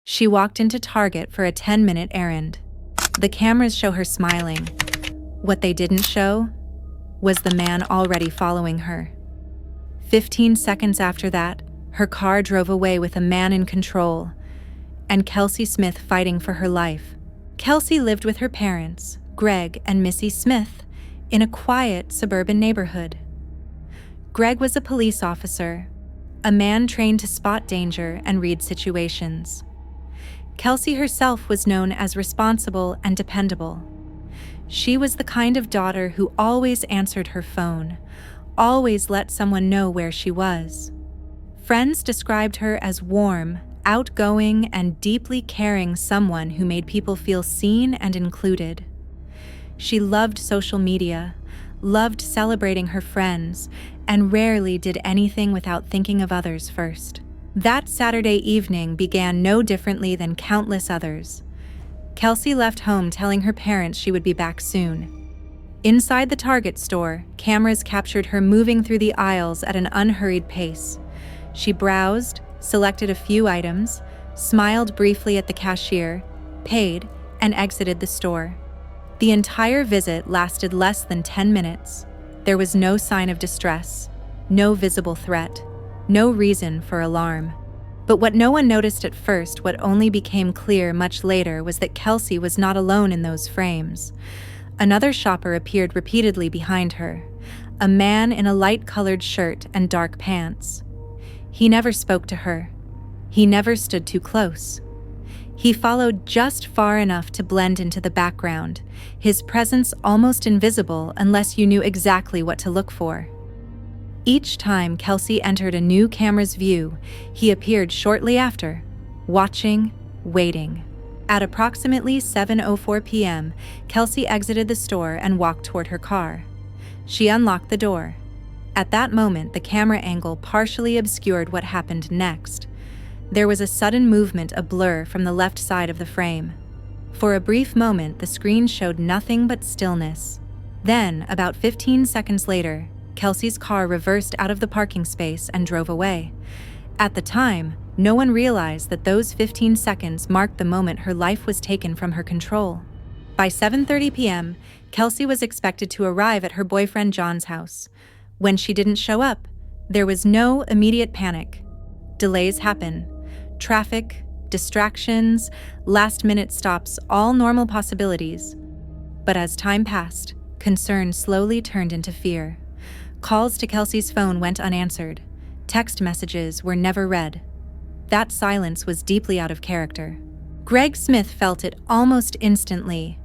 She walked into Target for a 10-minute errand. The cameras show her smiling. What they didn't show was the man already following her. 15 seconds after that, her car drove away with a man in control, and Kelsey Smith fighting for her life. Kelsey lived with her parents, Greg and Missy Smith, in a quiet suburban neighborhood. Greg was a police officer, a man trained to spot danger and read situations. Kelsey herself was known as responsible and dependable. She was the kind of daughter who always answered her phone, always let someone know where she was. Friends described her as warm, outgoing, and deeply caring someone who made people feel seen and included. She loved social media, loved celebrating her friends, and rarely did anything without thinking of others first. That Saturday evening began no differently than countless others. Kelsey left home telling her parents she would be back soon. Inside the Target store, cameras captured her moving through the aisles at an unhurried pace. She browsed, selected a few items, smiled briefly at the cashier, paid, and exited the store. The entire visit lasted less than 10 minutes. There was no sign of distress, no visible threat, no reason for alarm. But what no one noticed at first, what only became clear much later, was that Kelsey was not alone in those frames. Another shopper appeared repeatedly behind her, a man in a light-colored shirt and dark pants. He never spoke to her. He never stood too close. He followed just far enough to blend into the background, his presence almost invisible unless you knew exactly what to look for. Each time Kelsey entered a new camera's view, he appeared shortly after, watching, waiting. At approximately 7:04 p.m., Kelsey exited the store and walked toward her car. She unlocked the door. At that moment, the camera angle partially obscured what happened next. There was a sudden movement, a blur from the left side of the frame. For a brief moment, the screen showed nothing but stillness. Then, about 15 seconds later, Kelsey's car reversed out of the parking space and drove away. At the time, no one realized that those 15 seconds marked the moment her life was taken from her control. By 7:30 p.m., Kelsey was expected to arrive at her boyfriend John's house. When she didn't show up, there was no immediate panic. Delays happen. Traffic, distractions, last-minute stops, all normal possibilities. But as time passed, concern slowly turned into fear. Calls to Kelsey's phone went unanswered. Text messages were never read. That silence was deeply out of character. Greg Smith felt it almost instantly.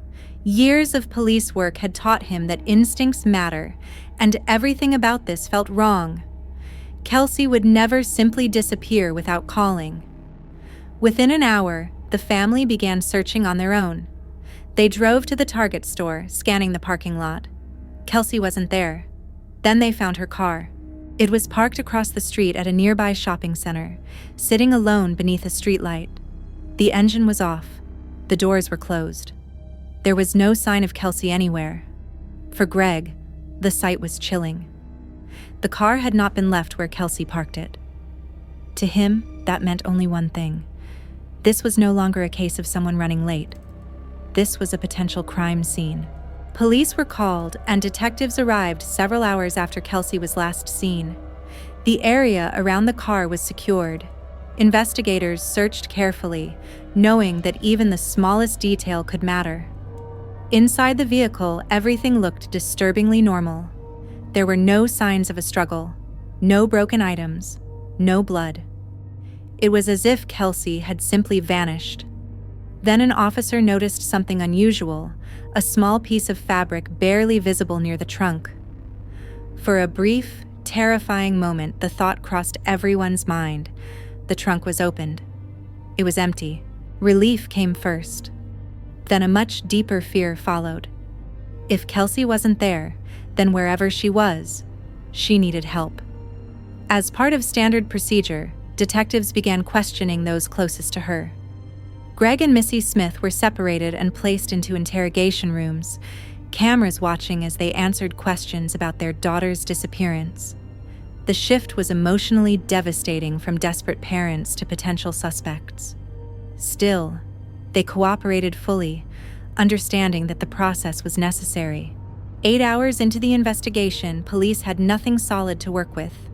Years of police work had taught him that instincts matter, and everything about this felt wrong. Kelsey would never simply disappear without calling. Within an hour, the family began searching on their own. They drove to the Target store, scanning the parking lot. Kelsey wasn't there. Then they found her car. It was parked across the street at a nearby shopping center, sitting alone beneath a streetlight. The engine was off. The doors were closed. There was no sign of Kelsey anywhere. For Greg, the sight was chilling. The car had not been left where Kelsey parked it. To him, that meant only one thing. This was no longer a case of someone running late. This was a potential crime scene. Police were called, and detectives arrived several hours after Kelsey was last seen. The area around the car was secured. Investigators searched carefully, knowing that even the smallest detail could matter. Inside the vehicle, everything looked disturbingly normal. There were no signs of a struggle, no broken items, no blood. It was as if Kelsey had simply vanished. Then an officer noticed something unusual, a small piece of fabric barely visible near the trunk. For a brief, terrifying moment, the thought crossed everyone's mind. The trunk was opened. It was empty. Relief came first. Then a much deeper fear followed. If Kelsey wasn't there, then wherever she was, she needed help. As part of standard procedure, detectives began questioning those closest to her. Greg and Missy Smith were separated and placed into interrogation rooms, cameras watching as they answered questions about their daughter's disappearance. The shift was emotionally devastating, from desperate parents to potential suspects. Still, they cooperated fully, understanding that the process was necessary. 8 hours into the investigation, police had nothing solid to work with.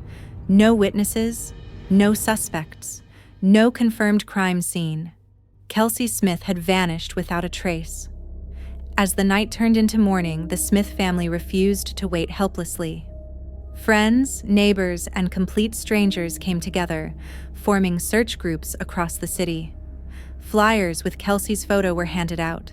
No witnesses, no suspects, no confirmed crime scene. Kelsey Smith had vanished without a trace. As the night turned into morning, the Smith family refused to wait helplessly. Friends, neighbors, and complete strangers came together, forming search groups across the city. Flyers with Kelsey's photo were handed out.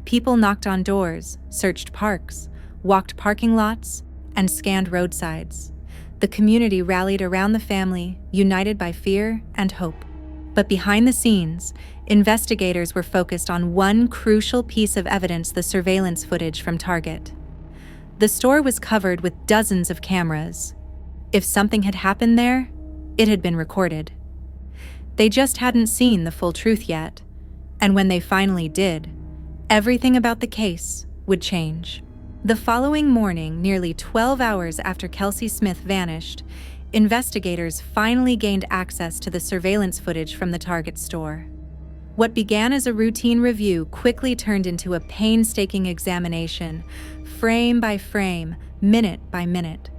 People knocked on doors, searched parks, walked parking lots, and scanned roadsides. The community rallied around the family, united by fear and hope. But behind the scenes, investigators were focused on one crucial piece of evidence: the surveillance footage from Target. The store was covered with dozens of cameras. If something had happened there, it had been recorded. They just hadn't seen the full truth yet, and when they finally did, everything about the case would change. The following morning, nearly 12 hours after Kelsey Smith vanished, investigators finally gained access to the surveillance footage from the Target store. What began as a routine review quickly turned into a painstaking examination, frame by frame, minute by minute.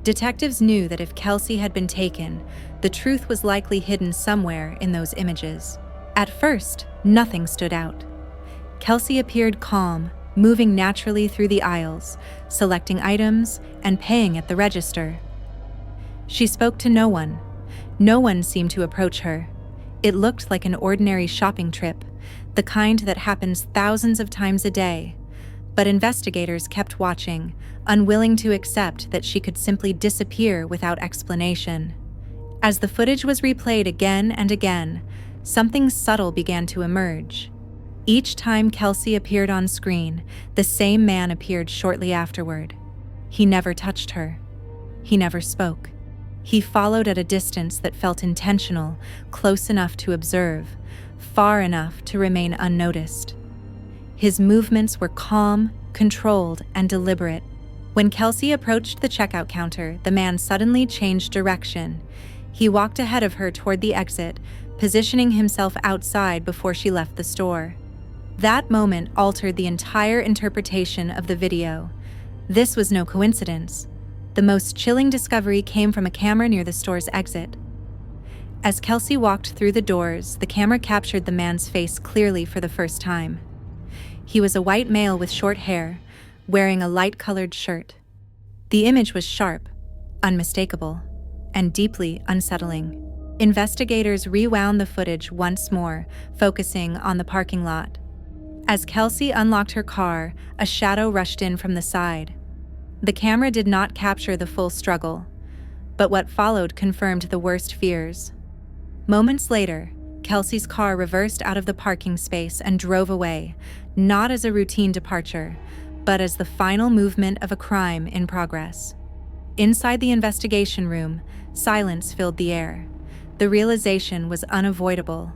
Detectives knew that if Kelsey had been taken, the truth was likely hidden somewhere in those images. At first, nothing stood out. Kelsey appeared calm, moving naturally through the aisles, selecting items and paying at the register. She spoke to no one. No one seemed to approach her. It looked like an ordinary shopping trip, the kind that happens thousands of times a day. But investigators kept watching, unwilling to accept that she could simply disappear without explanation. As the footage was replayed again and again, something subtle began to emerge. Each time Kelsey appeared on screen, the same man appeared shortly afterward. He never touched her. He never spoke. He followed at a distance that felt intentional, close enough to observe, far enough to remain unnoticed. His movements were calm, controlled, and deliberate. When Kelsey approached the checkout counter, the man suddenly changed direction. He walked ahead of her toward the exit, positioning himself outside before she left the store. That moment altered the entire interpretation of the video. This was no coincidence. The most chilling discovery came from a camera near the store's exit. As Kelsey walked through the doors, the camera captured the man's face clearly for the first time. He was a white male with short hair, wearing a light-colored shirt. The image was sharp, unmistakable, and deeply unsettling. Investigators rewound the footage once more, focusing on the parking lot. As Kelsey unlocked her car, a shadow rushed in from the side. The camera did not capture the full struggle, but what followed confirmed the worst fears. Moments later, Kelsey's car reversed out of the parking space and drove away, not as a routine departure, but as the final movement of a crime in progress. Inside the investigation room, silence filled the air. The realization was unavoidable.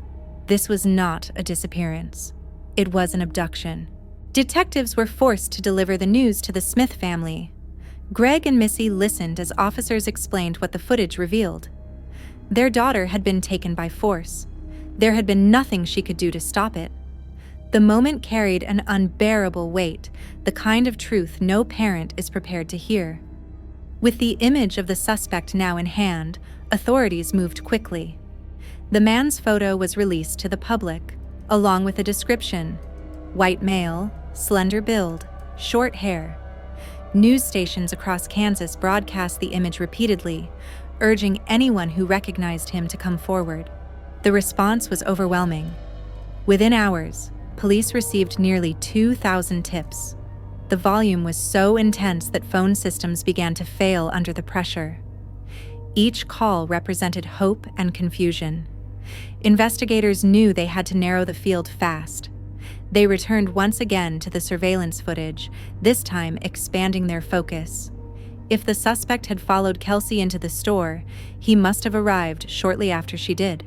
This was not a disappearance. It was an abduction. Detectives were forced to deliver the news to the Smith family. Greg and Missy listened as officers explained what the footage revealed. Their daughter had been taken by force. There had been nothing she could do to stop it. The moment carried an unbearable weight, the kind of truth no parent is prepared to hear. With the image of the suspect now in hand, authorities moved quickly. The man's photo was released to the public, along with a description: white male, slender build, short hair. News stations across Kansas broadcast the image repeatedly, urging anyone who recognized him to come forward. The response was overwhelming. Within hours, police received nearly 2,000 tips. The volume was so intense that phone systems began to fail under the pressure. Each call represented hope and confusion. Investigators knew they had to narrow the field fast. They returned once again to the surveillance footage, this time expanding their focus. If the suspect had followed Kelsey into the store, he must have arrived shortly after she did.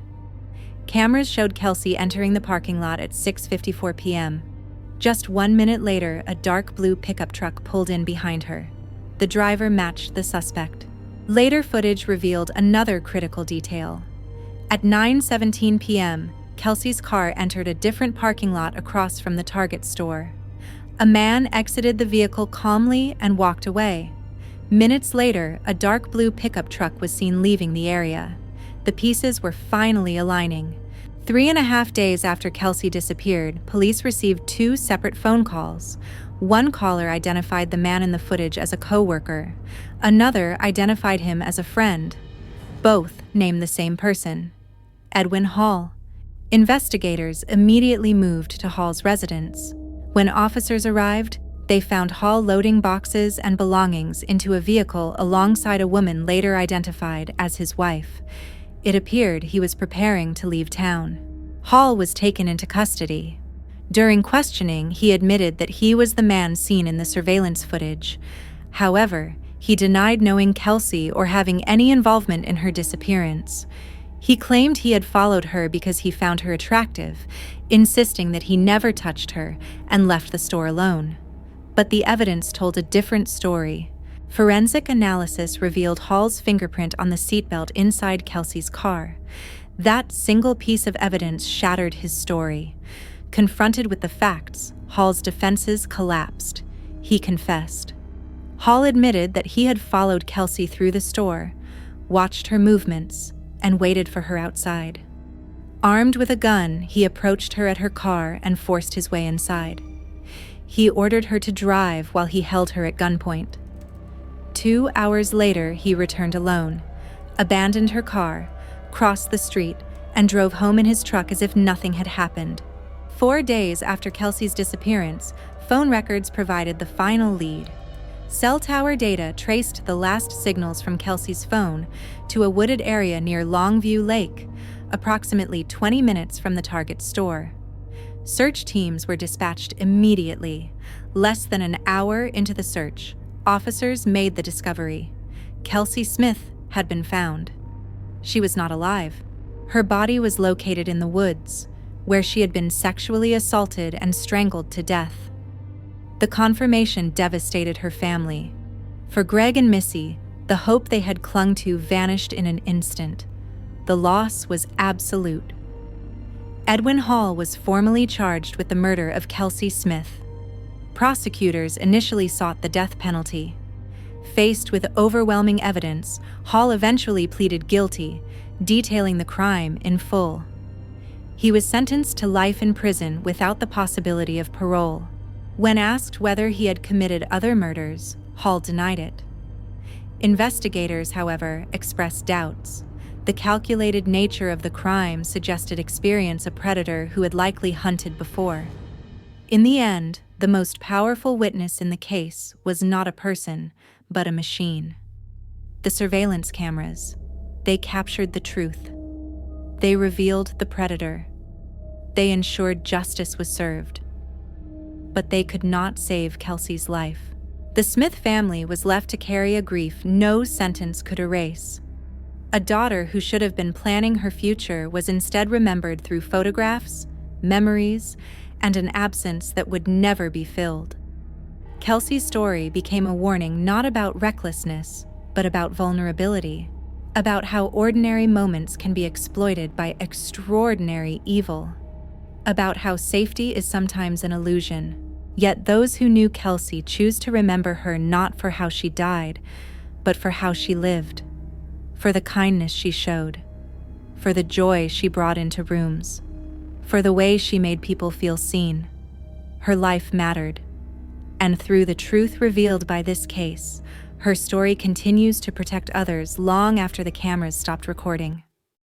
Cameras showed Kelsey entering the parking lot at 6:54 p.m. Just 1 minute later, a dark blue pickup truck pulled in behind her. The driver matched the suspect. Later footage revealed another critical detail. At 9:17 p.m., Kelsey's car entered a different parking lot across from the Target store. A man exited the vehicle calmly and walked away. Minutes later, a dark blue pickup truck was seen leaving the area. The pieces were finally aligning. 3.5 days after Kelsey disappeared, police received 2 separate phone calls. One caller identified the man in the footage as a coworker. Another identified him as a friend. Both named the same person, Edwin Hall. Investigators immediately moved to Hall's residence. When officers arrived, they found Hall loading boxes and belongings into a vehicle alongside a woman later identified as his wife. It appeared he was preparing to leave town. Hall was taken into custody. During questioning, he admitted that he was the man seen in the surveillance footage. However, he denied knowing Kelsey or having any involvement in her disappearance. He claimed he had followed her because he found her attractive, insisting that he never touched her and left the store alone. But the evidence told a different story. Forensic analysis revealed Hall's fingerprint on the seatbelt inside Kelsey's car. That single piece of evidence shattered his story. Confronted with the facts, Hall's defenses collapsed. He confessed. Hall admitted that he had followed Kelsey through the store, watched her movements, and waited for her outside. Armed with a gun, he approached her at her car and forced his way inside. He ordered her to drive while he held her at gunpoint. 2 hours later, he returned alone, abandoned her car, crossed the street, and drove home in his truck as if nothing had happened. 4 days after Kelsey's disappearance, phone records provided the final lead. Cell tower data traced the last signals from Kelsey's phone to a wooded area near Longview Lake, approximately 20 minutes from the Target store. Search teams were dispatched immediately. Less than an hour into the search, officers made the discovery. Kelsey Smith had been found. She was not alive. Her body was located in the woods, where she had been sexually assaulted and strangled to death. The confirmation devastated her family. For Greg and Missy, the hope they had clung to vanished in an instant. The loss was absolute. Edwin Hall was formally charged with the murder of Kelsey Smith. Prosecutors initially sought the death penalty. Faced with overwhelming evidence, Hall eventually pleaded guilty, detailing the crime in full. He was sentenced to life in prison without the possibility of parole. When asked whether he had committed other murders, Hall denied it. Investigators, however, expressed doubts. The calculated nature of the crime suggested experience a predator who had likely hunted before. In the end, the most powerful witness in the case was not a person, but a machine. The surveillance cameras. They captured the truth. They revealed the predator. They ensured justice was served. But they could not save Kelsey's life. The Smith family was left to carry a grief no sentence could erase. A daughter who should have been planning her future was instead remembered through photographs, memories, and an absence that would never be filled. Kelsey's story became a warning not about recklessness, but about vulnerability, about how ordinary moments can be exploited by extraordinary evil, about how safety is sometimes an illusion. Yet those who knew Kelsey choose to remember her not for how she died, but for how she lived, for the kindness she showed, for the joy she brought into rooms, for the way she made people feel seen. Her life mattered, and through the truth revealed by this case, her story continues to protect others long after the cameras stopped recording.